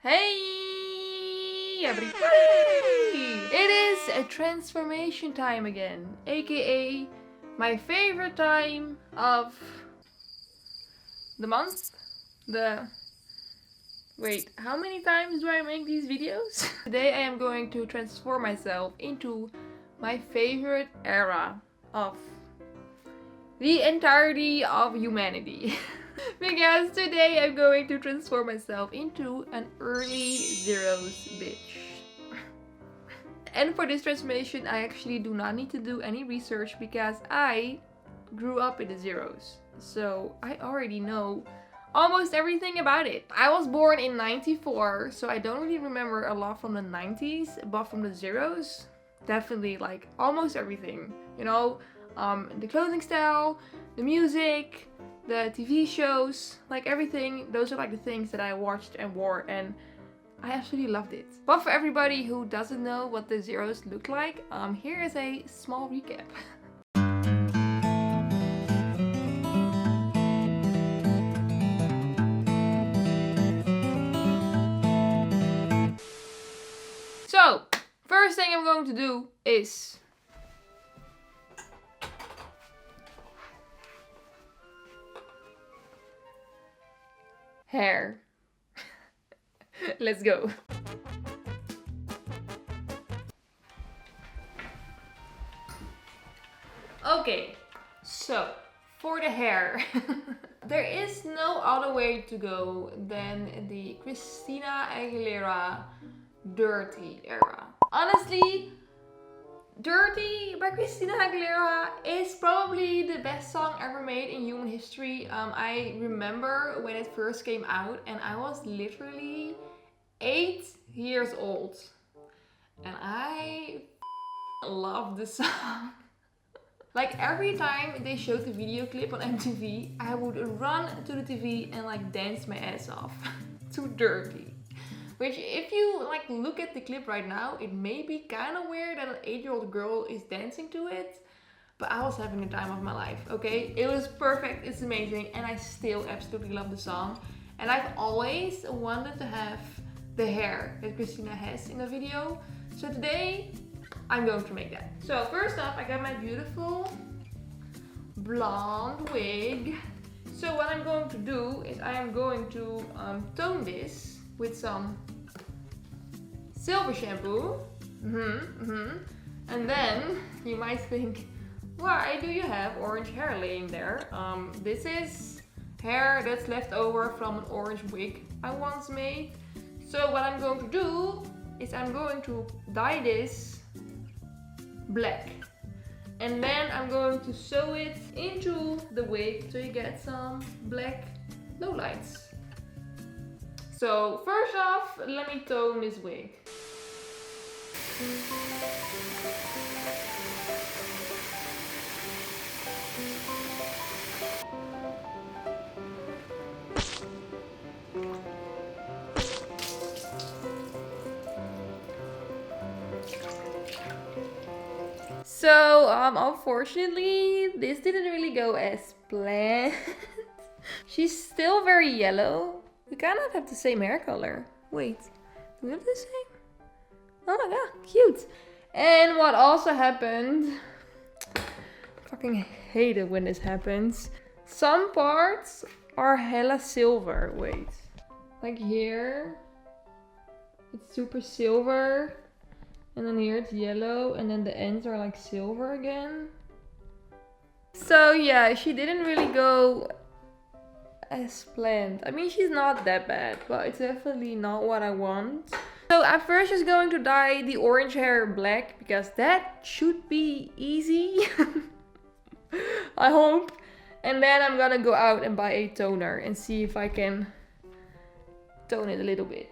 Hey everybody! It is a transformation time again, aka my favorite time of the month. Wait, how many times do I make these videos? Today I am going to transform myself into my favorite era of the entirety of humanity. Because today I'm going to transform myself into an early zeros bitch. And for this transformation I actually do not need to do any research because I grew up in the zeros. So I already know almost everything about it. I was born in 94, so I don't really remember a lot from the 90s, but from the zeros, definitely like almost everything. You know, the clothing style, the music, the TV shows, like everything. Those are like the things that I watched and wore, and I absolutely loved it. But for everybody who doesn't know what the zeros look like, here is a small recap. So, first thing I'm going to do is hair. Let's go. Okay, so for the hair, there is no other way to go than the Christina Aguilera Dirty era. Honestly, Dirty by Christina Aguilera is probably the best song ever made in human history. I remember when it first came out and I was literally 8 years old. And I love the song. Like every time they showed the video clip on MTV, I would run to the TV and like dance my ass off to Dirty. Which, if you like look at the clip right now, it may be kind of weird that an 8-year-old girl is dancing to it, but I was having the time of my life, okay? It was perfect, it's amazing, and I still absolutely love the song. And I've always wanted to have the hair that Christina has in the video, so today I'm going to make that. So first off, I got my beautiful blonde wig. So what I'm going to do is I am going to tone this with some silver shampoo. And then you might think, why do you have orange hair laying there? This is hair that's left over from an orange wig I once made. So what I'm going to do is I'm going to dye this black. And then I'm going to sew it into the wig so you get some black lowlights. So first off, let me tone this wig. So unfortunately, this didn't really go as planned. She's still very yellow. We kind of have the same hair color. Wait, do we have the same? Oh my god, cute. And what also happened, I fucking hate it when this happens. Some parts are hella silver. Wait, like here, it's super silver. And then here it's yellow, and then the ends are like silver again. So yeah, she didn't really go as planned. I mean, she's not that bad, but it's definitely not what I want. So I'm first just going to dye the orange hair black, because that should be easy. I hope. And then I'm gonna go out and buy a toner and see if I can tone it a little bit.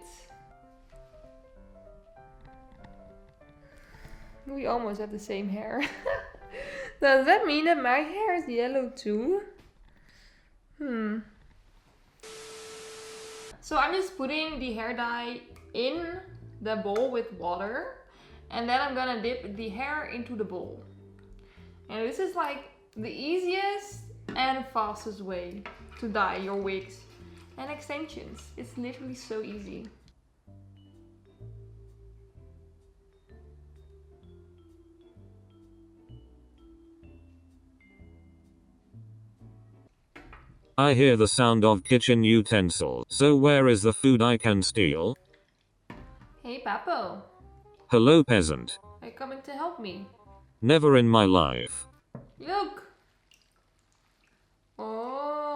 We almost have the same hair. Does that mean that my hair is yellow too? So I'm just putting the hair dye in the bowl with water, and then I'm gonna dip the hair into the bowl. And this is like the easiest and fastest way to dye your wigs and extensions. It's literally so easy. I hear the sound of kitchen utensils. So where is the food I can steal? Hey, Papo. Hello, peasant. Are you coming to help me? Never in my life. Look! Oh.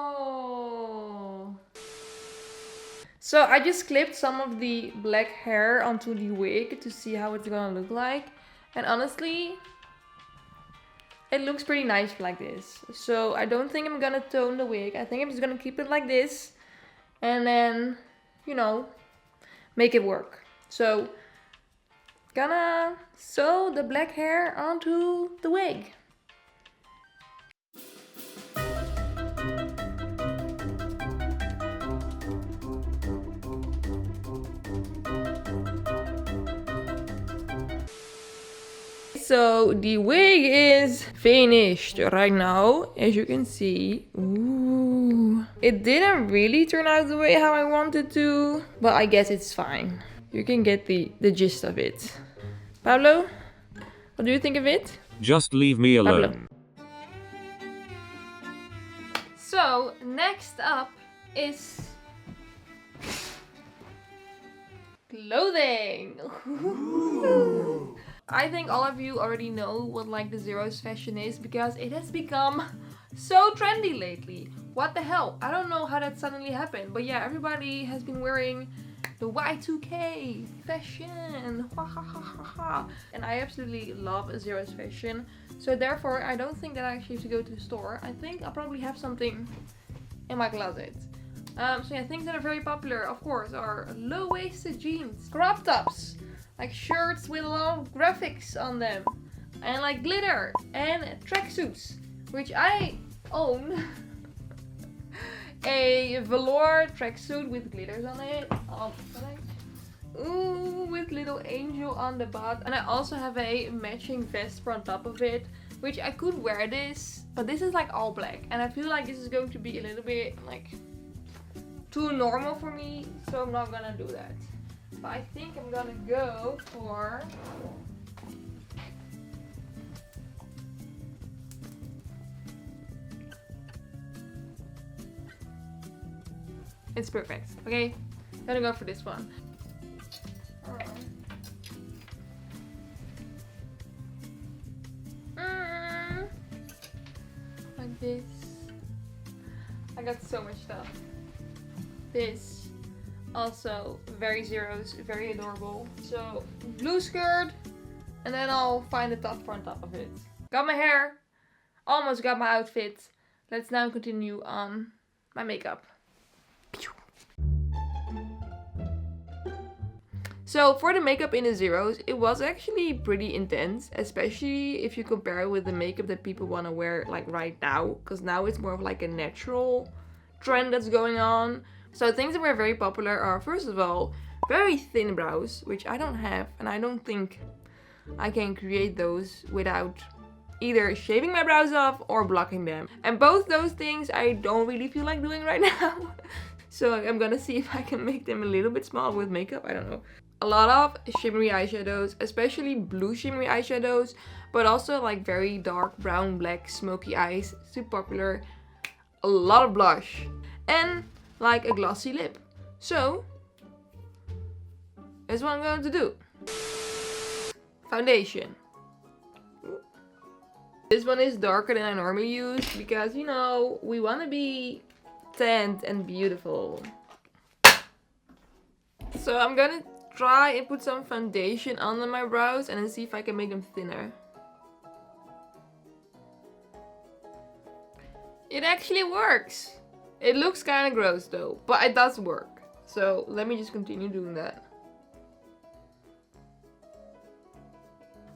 So I just clipped some of the black hair onto the wig to see how it's gonna look like. And honestly, it looks pretty nice like this. So I don't think I'm gonna tone the wig. I think I'm just gonna keep it like this. And then, you know, make it work. So, gonna sew the black hair onto the wig. So the wig is finished right now, as you can see. Ooh. It didn't really turn out the way how I wanted to, but I guess it's fine. You can get the gist of it. Pablo, what do you think of it? Just leave me alone. Pablo. So next up is clothing. I think all of you already know what like the zeros fashion is because it has become so trendy lately. What the hell? I don't know how that suddenly happened, but yeah, everybody has been wearing the Y2K fashion. And I absolutely love zeros fashion. So therefore, I don't think that I actually have to go to the store. I think I'll probably have something in my closet. So yeah, things that are very popular, of course, are low-waisted jeans, crop tops, like shirts with a lot of graphics on them, and like glitter, and tracksuits, which I own. A velour tracksuit with glitters on it. Ooh, with little angel on the butt. And I also have a matching vest on top of it, which I could wear this, but this is like all black, and I feel like this is going to be a little bit like too normal for me, so I'm not gonna do that. But I think I'm gonna go for it's perfect. Okay, gonna go for this one. Like this. I got so much stuff. This also very zeros, very adorable. So blue skirt, and then I'll find the top on top of it. Got my hair, almost got my outfit. Let's now continue on my makeup. So for the makeup in the zeros, it was actually pretty intense, especially if you compare it with the makeup that people want to wear like right now, because now it's more of like a natural trend that's going on. So things that were very popular are, first of all, very thin brows, which I don't have, and I don't think I can create those without either shaving my brows off or blocking them. And both those things I don't really feel like doing right now. So I'm gonna see if I can make them a little bit small with makeup, I don't know. A lot of shimmery eyeshadows, especially blue shimmery eyeshadows, but also like very dark brown, black, smoky eyes, super popular. A lot of blush, and like a glossy lip. So that's what I'm going to do. Foundation. This one is darker than I normally use because, you know, we want to be tanned and beautiful. So I'm gonna try and put some foundation under my brows and then see if I can make them thinner. It actually works. It looks kind of gross though, but it does work. So let me just continue doing that.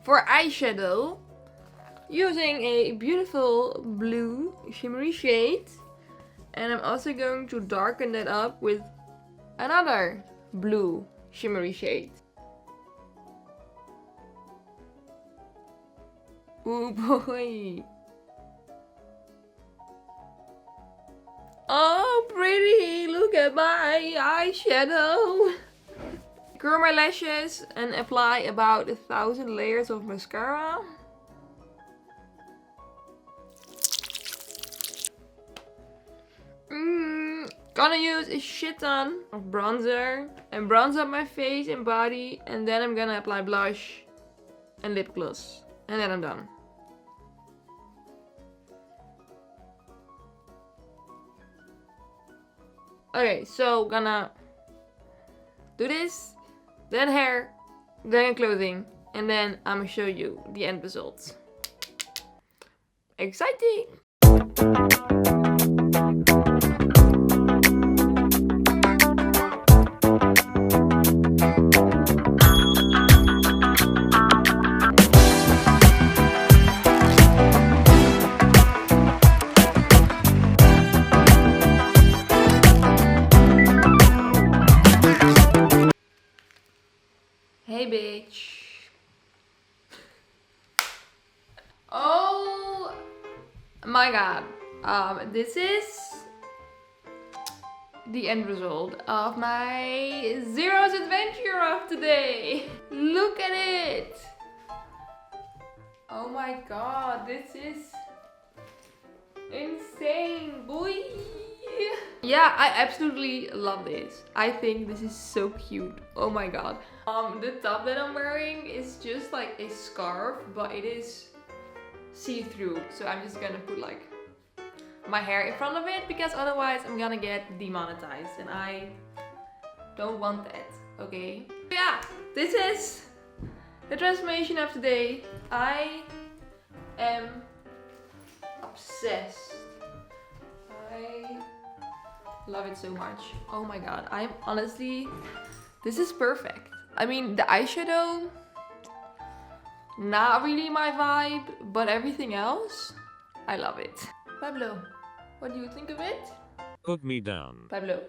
For eyeshadow, using a beautiful blue shimmery shade. And I'm also going to darken that up with another blue shimmery shade. Oh boy. Oh pretty, look at my eyeshadow. Curl my lashes and apply about 1,000 layers of mascara. Gonna use a shit ton of bronzer and bronze up my face and body, and then I'm gonna apply blush and lip gloss, and then I'm done. Okay, so gonna do this, then hair, then clothing, and then I'm gonna show you the end results. Exciting! Hey bitch. Oh my god. This is the end result of my Zero's adventure of today. Look at it. Oh my god, this is insane, boy. Yeah, I absolutely love this. I think this is so cute. Oh my god. The top that I'm wearing is just like a scarf, but it is see-through. So I'm just gonna put like my hair in front of it, because otherwise I'm gonna get demonetized and I don't want that, okay? Yeah, this is the transformation of today. I am obsessed. I love it so much. Oh my god, I'm honestly, this is perfect. I mean, the eyeshadow, not really my vibe, but everything else, I love it. Pablo, what do you think of it? Put me down. Pablo,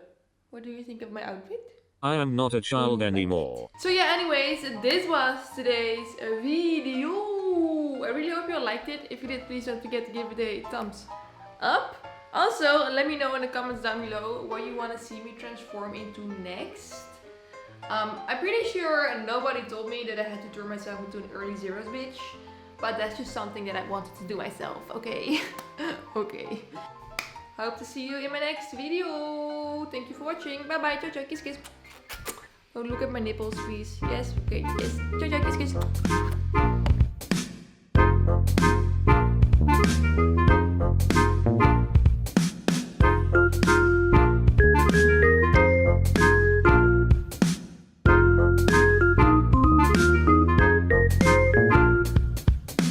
what do you think of my outfit? I am not a child anymore. So yeah, anyways, this was today's video. I really hope you all liked it. If you did, please don't forget to give it a thumbs up. Also, let me know in the comments down below what you want to see me transform into next. I'm pretty sure nobody told me that I had to turn myself into an early Zeros bitch, but that's just something that I wanted to do myself, okay? Okay. Hope to see you in my next video. Thank you for watching. Bye bye. Ciao ciao. Kiss kiss. Don't look at my nipples, please. Yes. Okay. Yes. Ciao ciao. Kiss kiss.